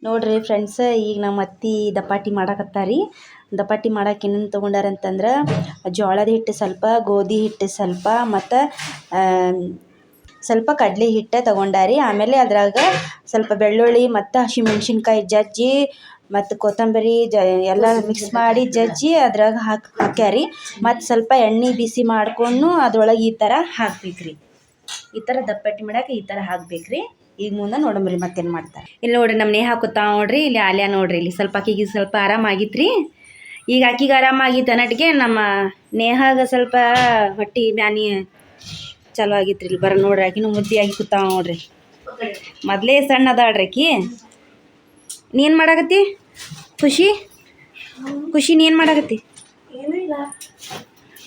ನೋಡ್ರಿ ಫ್ರೆಂಡ್ಸ್, ಈಗ ನಮ್ಮ ಅತ್ತಿ ದಪಾಟಿ ಮಾಡಾಕತ್ತಾರಿ. ದಪಾಟಿ ಮಾಡಕ್ಕೆ ಏನೇನು ತೊಗೊಂಡಾರಂತಂದ್ರೆ ಜೋಳದ ಹಿಟ್ಟು ಸ್ವಲ್ಪ, ಗೋಧಿ ಹಿಟ್ಟು ಸ್ವಲ್ಪ, ಮತ್ತು ಸ್ವಲ್ಪ ಕಡಲೆ ಹಿಟ್ಟು ತೊಗೊಂಡಾರಿ. ಆಮೇಲೆ ಅದ್ರಾಗ ಸ್ವಲ್ಪ ಬೆಳ್ಳುಳ್ಳಿ ಮತ್ತು ಹಸಿಮೆಣ್ಸಿನ್ಕಾಯಿ ಜಜ್ಜಿ ಮತ್ತು ಕೊತ್ತಂಬರಿ ಎಲ್ಲ ಮಿಕ್ಸ್ ಮಾಡಿ ಜಜ್ಜಿ ಅದ್ರಾಗ ಹಾಕ್ಯಾರಿ. ಮತ್ತು ಸ್ವಲ್ಪ ಎಣ್ಣೆ ಬಿಸಿ ಮಾಡ್ಕೊಂಡು ಅದ್ರೊಳಗೆ ಈ ಥರ ಹಾಕ್ಬೇಕ್ರಿ. ಈ ಥರ ದಪ್ಪಟ್ಟಿ ಮಾಡಕ್ಕೆ ಈ ಥರ ಹಾಕ್ಬೇಕ್ರಿ. ಈಗ ಮುಂದೆ ನೋಡಮ್ರಿ ಮತ್ತೇನು ಮಾಡ್ತಾರೆ. ಇಲ್ಲಿ ನೋಡ್ರಿ ನಮ್ಮ ನೇಹ ಕೂತಾ ನೋಡ್ರಿ. ಇಲ್ಲಿ ಆಲ್ಯ ನೋಡ್ರಿ, ಇಲ್ಲಿ ಸ್ವಲ್ಪ ಆಕಿಗೆ ಸ್ವಲ್ಪ ಆರಾಮಾಗಿತ್ರಿ. ಈಗ ಆಕಿಗೆ ಆರಾಮಾಗಿತ್ತು ಅನ್ನಟ್ಟಿಗೆ ನಮ್ಮ ನೇಹಾಗ ಸ್ವಲ್ಪ ಹೊಟ್ಟೆ ಬ್ಯಾನಿ ಚಲೋ ಆಗಿತ್ರಿ. ಇಲ್ಲಿ ಬರ ನೋಡ್ರಿ, ಆಕಿನೂ ಮುದ್ದಿಯಾಗಿ ಕೂತಾವ ನೋಡ್ರಿ. ಮೊದಲೇ ಸಣ್ಣ ಅದಾಳ್ರಿ ಆಕಿ. ನೀನು ಮಾಡಾಕತ್ತಿ ಖುಷಿ ನೀನು ಮಾಡಾಕತ್ತಿ?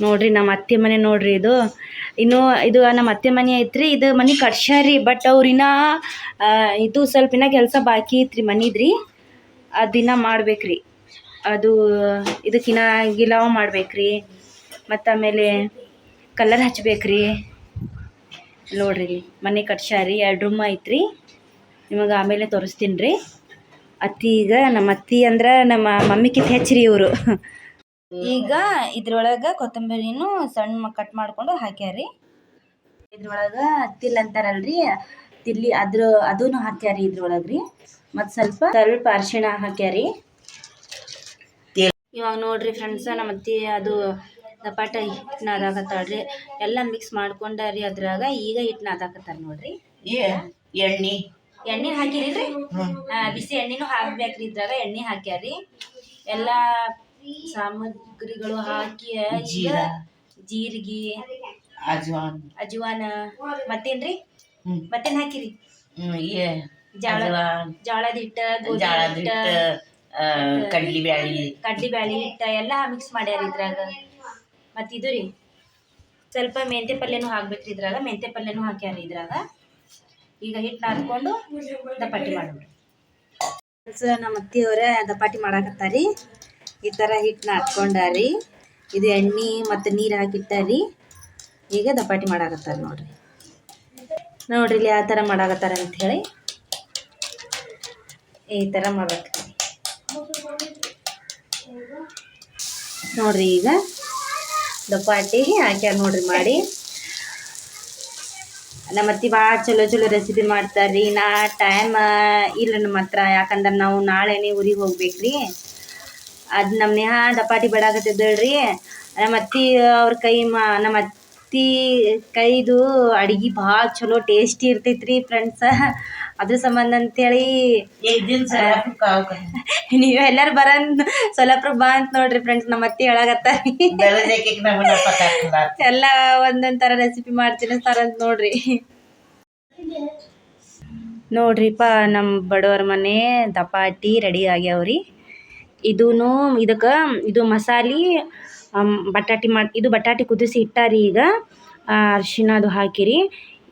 ನೋಡ್ರಿ ನಮ್ಮ ಅತ್ತೆ ಮನೆ ನೋಡ್ರಿ. ಇದು ನಮ್ಮ ಅತ್ತೆ ಮನೆ ಐತ್ರಿ. ಇದು ಮನೆ ಕಟ್ಸ್ಯಾರಿ. ಬಟ್ ಅವ್ರಿನ್ನ ಇದು ಸ್ವಲ್ಪ ಇನ್ನ ಕೆಲಸ ಬಾಕಿ ಐತ್ರಿ ಮನಿದ್ರಿ. ಅದಿನ್ನ ಮಾಡ್ಬೇಕ್ರಿ. ಅದು ಇದಕ್ಕಿನ್ನ ಗಿಲಾವ್ ಮಾಡ್ಬೇಕ್ರಿ. ಮತ್ತು ಆಮೇಲೆ ಕಲರ್ ಹಚ್ಬೇಕ್ರಿ. ನೋಡ್ರಿ ಇಲ್ಲಿ ಮನೆ ಕಟ್ಸ್ಯಾರಿ. 2 ರೂಮ್ ಐತ್ರಿ. ನಿಮಗೆ ಆಮೇಲೆ ತೋರಿಸ್ತೀನಿ ರೀ. ಈಗ ನಮ್ಮ ಅತ್ತಿ ಅಂದ್ರೆ ನಮ್ಮ ಮಮ್ಮಿಕಿಂತ ಹೆಚ್ಚ್ರಿ ಇವರು. ಈಗ ಇದ್ರೊಳಗೆ ಕೊತ್ತಂಬರಿನೂ ಸಣ್ಣ ಕಟ್ ಮಾಡ್ಕೊಂಡು ಹಾಕ್ಯಾರಿ. ಇದ್ರೊಳಗೆ ತಿಲ್ ಅಂತಾರಲ್ರಿ, ತಿಲ್ಲಿ ಅದನ್ನು ಹಾಕ್ಯಾರಿ ಇದ್ರೊಳಗೆ ರೀ. ಮತ್ತು ಸ್ವಲ್ಪ ಅರಿಶಿಣ ಹಾಕ್ಯಾರಿ. ಇವಾಗ ನೋಡ್ರಿ ಫ್ರೆಂಡ್ಸ, ನಮ್ಮ ಅತ್ತಿ ಅದು ದಪಾಟ ಹಿಟ್ಟನ್ನ ಅದಾಕತ್ತಾಳ್ರಿ. ಎಲ್ಲ ಮಿಕ್ಸ್ ಮಾಡ್ಕೊಂಡಾರಿ ಅದ್ರಾಗ. ಈಗ ಹಿಟ್ಟನ್ನ ಅದಾಕತ್ತಾರ ನೋಡ್ರಿ. ಎಣ್ಣೆ ಹಾಕಿರಿ. ಬಿಸಿ ಎಣ್ಣೆನೂ ಹಾಕ್ಬೇಕ್ರಿ. ಇದ್ರಾಗ ಎಣ್ಣೆ ಹಾಕ್ಯಾರಿ. ಎಲ್ಲ ಸಾಮಗ್ರಿಗಳು ಹಾಕಿ ಜೀರಿಗೆ, ಅಜ್ವಾನ, ಮತ್ತೇನ್ರಿ ಮತ್ತೇನು ಹಾಕಿರಿ? ಜೋಳದ ಹಿಟ್ಟು, ಗೋಧಿ ಹಿಟ್ಟು, ಕಡ್ಲಿ ಬ್ಯಾಳಿ ಹಿಟ್ಟು ಎಲ್ಲ ಮಿಕ್ಸ್ ಮಾಡ್ಯಾರ ಇದ್ರಾಗ. ಮತ್ತು ಇದು ರೀ ಸ್ವಲ್ಪ ಮೆಂತ್ಯ ಪಲ್ಯನೂ ಹಾಕ್ಬೇಕ್ರಿ. ಇದ್ರಾಗ ಮೆಂತ್ಯ ಪಲ್ಯನೂ ಹಾಕ್ಯಾರಿ ಇದ್ರಾಗ. ಈಗ ಹಿಟ್ಟು ನಾದ್ಕೊಂಡು ದಪಾಟಿ ಮಾಡೋಣ. ನಮ್ಮ ಅತ್ತಿಯವರೇ ದಪಾಟಿ ಮಾಡಾಕತ್ತಾರಿ. ಈ ಥರ ಹಿಟ್ಟು ನಾದ್ಕೊಂಡಾರಿ. ಇದು ಎಣ್ಣೆ ಮತ್ತು ನೀರು ಹಾಕಿಟ್ಟಾರಿ. ಈಗ ದಪಾಟಿ ಮಾಡಾಕತ್ತಾರ ನೋಡ್ರಿ. ಇಲ್ಲಿ ಯಾವ ಥರ ಮಾಡಾಕತ್ತಾರ ಅಂಥೇಳಿ ಈ ಥರ ಮಾಡ್ಬೇಕು ನೋಡ್ರಿ. ಈಗ ದಪಾಟಿ ಹಾಕ್ಯಾರ ನೋಡ್ರಿ ಮಾಡಿ. ನಮ್ಮ ಅತ್ತಿ ಭಾಳ ಚಲೋ ರೆಸಿಪಿ ಮಾಡ್ತಾರ್ರಿ. ಟೈಮ್ ಇಲ್ಲ ನಮ್ಮ ಹತ್ರ. ಯಾಕಂದ್ರೆ ನಾವು ನಾಳೆನೇ ಊರಿಗೆ ಹೋಗ್ಬೇಕ್ರಿ. ಅದು ನಮ್ಮ ನೇಹ ದಪಾಟಿ ಬಡಾಕತ್ತಿದ್ದಳ್ರಿ. ನಮ್ಮ ಅತ್ತಿ ಅವ್ರ ನಮ್ಮ ಅತ್ತಿ ಕೈದು ಅಡುಗೆ ಭಾಳ ಚಲೋ ಟೇಸ್ಟಿ ಇರ್ತೈತ್ರಿ ಫ್ರೆಂಡ್ಸ. ಅದ್ರ ಸಂಬಂಧ ಅಂತೇಳಿ ನೀವು ಎಲ್ಲರೂ ಸೊಲ್ಲಾಪುರಕ್ಕೆ ಬಾ ಅಂತ ನೋಡ್ರಿ ಫ್ರೆಂಡ್ಸ್. ನಮ್ಮ ಅತ್ತಿ ಹೇಳಾಕತ್ತಾರಿ ಎಲ್ಲ ಒಂದೊಂದು ಥರ ರೆಸಿಪಿ ಮಾಡ್ತೀನಿ ಅಂತ ನೋಡ್ರಿ. ನೋಡ್ರಿಪ್ಪ, ನಮ್ಮ ಬಡವ್ರ ಮನೆ ದಪಾಟಿ ರೆಡಿ ಆಗ್ಯಾವ್ರಿ. ಇದು ಮಸಾಲೆ ಬಟಾಟಿ ಕುದಿಸಿ ಇಟ್ಟಾರಿ. ಈಗ ಅರಿಶಿಣ ಅದು ಹಾಕಿರಿ.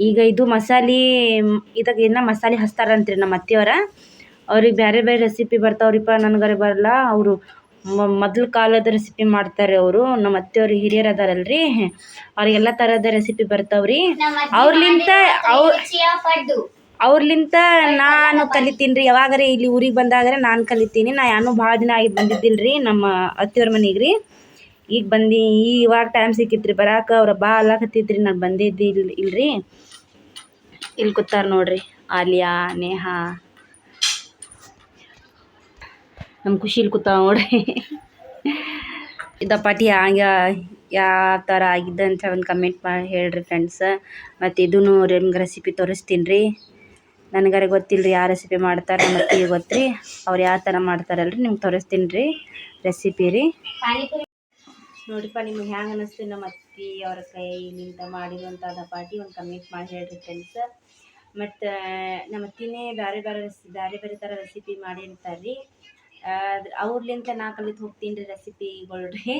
ಈಗ ಇದು ಮಸಾಲೆ ಇದಕ್ಕೆ ಮಸಾಲೆ ಹಚ್ತಾರಂತ್ರಿ ನಮ್ಮ ಅತ್ತಿಯವರ. ಅವ್ರಿಗೆ ಬೇರೆ ಬೇರೆ ರೆಸಿಪಿ ಬರ್ತಾವ್ರಿಪ್ಪ. ನನಗರ ಬರಲ್ಲ. ಅವರು ಮೊದಲು ಕಾಲದ ರೆಸಿಪಿ ಮಾಡ್ತಾರೆ ಅವರು. ನಮ್ಮ ಅತ್ತೆಯವ್ರು ಹಿರಿಯರು ಅದಾರಲ್ರಿ, ಅವ್ರಿಗೆಲ್ಲ ಥರದ ರೆಸಿಪಿ ಬರ್ತಾವ್ರಿ. ಅವ್ರಲಿಂತ ನಾನು ಕಲಿತೀನಿ ರೀ. ಯಾವಾಗಾರ ಇಲ್ಲಿ ಊರಿಗೆ ಬಂದಾಗರೆ ನಾನು ಕಲಿತೀನಿ. ನಾನು ಭಾಳ ದಿನ ಆಗಿ ಬಂದಿದ್ದಿಲ್ಲ ರೀ ನಮ್ಮ ಅತ್ತಿಯವ್ರ ಮನೆಗೆ ರೀ. ಈಗ ಇವಾಗ ಟೈಮ್ ಸಿಕ್ಕಿತ್ರಿ ಬರಾಕ. ಅವ್ರ ಬಾ ಅಲ್ಲಾಕತ್ತಿದ್ರಿ. ನಾನು ಇಲ್ರಿ. ಇಲ್ಲಿ ಕೂತಾರ ನೋಡ್ರಿ ಆಲಿಯಾ, ನೇಹ, ನಮ್ಮ ಖುಷಿ ಇಲ್ಲಿ ಕೂತಾವ ನೋಡ್ರಿ. ದಪಾಟಿ ಯಾವ ಥರ ಆಗಿದೆ ಅಂತ ಒಂದು ಕಮೆಂಟ್ ಮಾಡಿ ಹೇಳ್ರಿ ಫ್ರೆಂಡ್ಸ. ಮತ್ತು ಇದನ್ನು ನಿಮ್ಗೆ ರೆಸಿಪಿ ತೋರಿಸ್ತೀನಿ ರೀ. ನನಗಾರ ಗೊತ್ತಿಲ್ಲ ರೀ ಯಾವ ರೆಸಿಪಿ ಮಾಡ್ತಾರೆ. ಮತ್ತು ಈಗ ಗೊತ್ತ್ರಿ ಅವ್ರು ಯಾವ ಥರ ಮಾಡ್ತಾರಲ್ರಿ. ನಿಮ್ಗೆ ತೋರಿಸ್ತೀನಿ ರೀ ರೆಸಿಪಿ ರೀ. ನೋಡಿಪ್ಪ, ನಿಮ್ಗೆ ಹ್ಯಾಂಗೆ ಅನ್ನಿಸ್ತು ನಮ್ಮ ಅತ್ತಿ ಅವ್ರ ಕೈಲಿಂದ ಮಾಡಿರುವಂಥ ದಪಾಟಿ? ಒಂದು ಕಮೆಂಟ್ ಮಾಡಿ ಹೇಳ್ರಿ ಫ್ರೆಂಡ್ಸ್. ಮತ್ತು ನಮ್ಮ ಅತ್ತಿನೇ ಬೇರೆ ಬೇರೆ ಥರ ರೆಸಿಪಿ ಮಾಡಿರ್ತಾರೆ ರೀ. ಅವ್ರಲಿಂತ ನಾ ಕಲಿತು ಹೋಗ್ತೀನಿ ರೀ ರೆಸಿಪಿಗಳು ರೀ.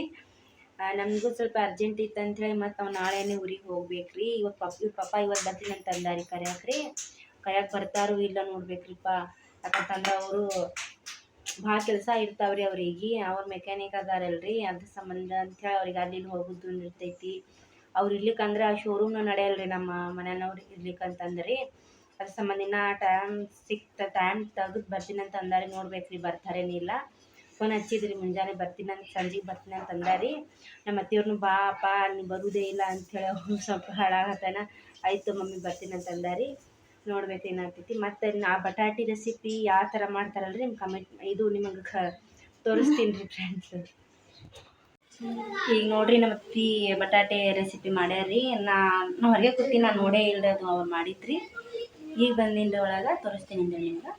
ನಮಗೂ ಸ್ವಲ್ಪ ಅರ್ಜೆಂಟ್ ಇತ್ತು ಅಂಥೇಳಿ ಮತ್ತು ನಾವು ನಾಳೆನೇ ಊರಿಗೆ ಹೋಗ್ಬೇಕ್ರಿ. ಇವ್ರ ಪಪ್ಪ ಇವತ್ತು ಬರ್ತೀನಿ ಅಂತ ಅಂದಾರಿ. ಕರ್ಯಾಕೆ ಬರ್ತಾರೋ ಇಲ್ಲ ನೋಡ್ಬೇಕ್ರಿಪ್ಪ. ಯಾಕಂತಂದ್ರೆ ಅವರು ಭಾಳ ಕೆಲಸ ಇರ್ತಾವ್ರಿ ಅವ್ರಿಗೆ. ಅವ್ರ ಮೆಕ್ಯಾನಿಕ್ ಅದಾರಲ್ರಿ, ಅದ್ರ ಸಂಬಂಧ ಅಂಥೇಳಿ ಅವ್ರಿಗೆ ಅಲ್ಲಿ ಹೋಗೋದು ಇರ್ತೈತಿ. ಅವ್ರು ಇರ್ಲಿಕ್ಕಂದ್ರೆ ಆ ಶೋರೂಮ್ನ ನಡೆಯಲ್ರಿ. ನಮ್ಮ ಮನೆಯವ್ರು ಇರ್ಲಿಕ್ಕಂತಂದ್ರಿ ಅದ್ರ ಸಂಬಂಧಿನ ಟೈಮ್ ತೆಗೆದು ಬರ್ತೀನಿ ಅಂತ ಅಂದಾರಿ. ನೋಡ್ಬೇಕ್ರಿ ಬರ್ತಾರೇನಿಲ್ಲ. ಫೋನ್ ಹಚ್ಚಿದ್ರಿ ಮುಂಜಾನೆ ಬರ್ತೀನಿ ಅಂತ, ಸಂಜೆಗೆ ಬರ್ತೀನಿ ಅಂತ ಅಂದಾರಿ. ನಮ್ಮ ಅತ್ತೆಯವ್ರನ್ನೂ ಬಾಪ ನೀ ಬರುವುದೇ ಇಲ್ಲ ಅಂಥೇಳಿ ಅವ್ನು ಸ್ವಲ್ಪ ಹಾಳಾಗತ್ತಾನ. ಆಯಿತು ಮಮ್ಮಿ ಬರ್ತೀನಿ ಅಂತ ಅಂದಾರಿ. ನೋಡ್ಬೇಕು ಏನಾಗ್ತೈತಿ. ಮತ್ತು ಆ ಬಟಾಟಿ ರೆಸಿಪಿ ಯಾವ ಥರ ಮಾಡ್ತಾರಲ್ರಿ ನಿಮ್ಗೆ ಕಮೆಂಟ್ ಇದು ನಿಮಗೆ ತೋರಿಸ್ತೀನಿ ರೀ ಫ್ರೆಂಡ್ಸ್. ಈಗ ನೋಡ್ರಿ ನಮ್ಮ ಅತ್ತಿ ಬಟಾಟೆ ರೆಸಿಪಿ ಮಾಡ್ಯಾರ್ರಿ. ನಾನು ಹೊರಗೆ ಕೂತೀನಿ, ನಾನು ನೋಡೇ ಇಲ್ಲರಿ ಅದು ಅವ್ರು ಮಾಡಿದ್ರಿ. ಈಗ ಬಂದಿಂದ ಒಳಗೆ ತೋರಿಸ್ತೀನಿ ಅಂದ್ರೆ ನಿಮ್ಗೆ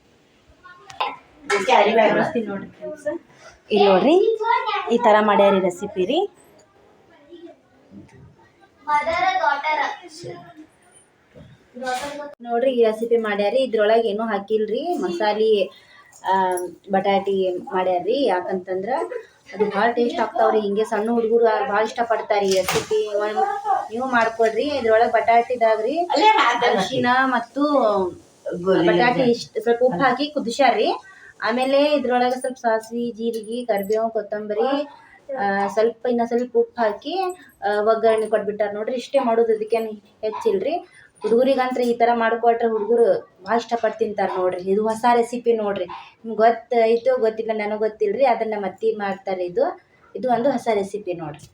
ತೋರಿಸ್ತೀನಿ ನೋಡ್ರಿ ಫ್ರೆಂಡ್ಸ್. ಇಲ್ಲಿ ನೋಡ್ರಿ ಈ ಥರ ಮಾಡ್ಯಾರಿ ರೆಸಿಪಿ ರೀ. ನೋಡ್ರಿ ಈ ರೆಸಿಪಿ ಮಾಡ್ಯಾರಿ. ಇದ್ರೊಳಗೆ ಏನೂ ಹಾಕಿಲ್ರಿ, ಮಸಾಲೆ ಬಟಾಟಿ ಮಾಡ್ಯಾರ್ರಿ. ಯಾಕಂತಂದ್ರೆ ಅದು ಭಾಳ ಟೇಸ್ಟ್ ಆಗ್ತಾವ್ರಿ. ಹಿಂಗೆ ಸಣ್ಣ ಹುಡುಗರು ಭಾಳ ಇಷ್ಟಪಡ್ತಾರೆ ಈ ರೆಸಿಪಿ. ನೀವು ಮಾಡ್ಕೊಡ್ರಿ. ಇದ್ರೊಳಗೆ ಬಟಾಟಿದಾಗ್ರಿ ಅರಿಶಿನ ಮತ್ತು ಬಟಾಟಿ ಇಷ್ಟು ಸ್ವಲ್ಪ ಉಪ್ಪು ಹಾಕಿ ಕುದಿಸ್ಯಾರ್ರಿ. ಆಮೇಲೆ ಇದ್ರೊಳಗೆ ಸ್ವಲ್ಪ ಸಾಸಿವೆ, ಜೀರಿಗೆ, ಕರಿಬೇವು, ಕೊತ್ತಂಬರಿ, ಇನ್ನು ಸ್ವಲ್ಪ ಉಪ್ಪು ಹಾಕಿ ಒಗ್ಗರಣೆ ಕೊಟ್ಬಿಟ್ಟಾರೆ ನೋಡ್ರಿ. ಇಷ್ಟೇ ಮಾಡೋದು, ಅದಕ್ಕೇನು ಹೆಚ್ಚಿಲ್ರಿ. ಹುಡುಗರಿಗಂತ್ರ ಈ ಥರ ಮಾಡಿಕೊಟ್ರೆ ಹುಡುಗರು ಭಾಳ ಇಷ್ಟಪಟ್ಟು ತಿಂತಾರೆ ನೋಡ್ರಿ. ಇದು ಹೊಸ ರೆಸಿಪಿ ನೋಡ್ರಿ. ನಿಮ್ಗೆ ಗೊತ್ತಾಯ್ತು ಗೊತ್ತಿಲ್ಲ ನನಗೆ ಗೊತ್ತಿಲ್ಲ ರೀ. ಅದನ್ನು ನಮ್ಮ ಅತ್ತಿ ಮಾಡ್ತಾರೆ. ಇದು ಒಂದು ಹೊಸ ರೆಸಿಪಿ ನೋಡ್ರಿ.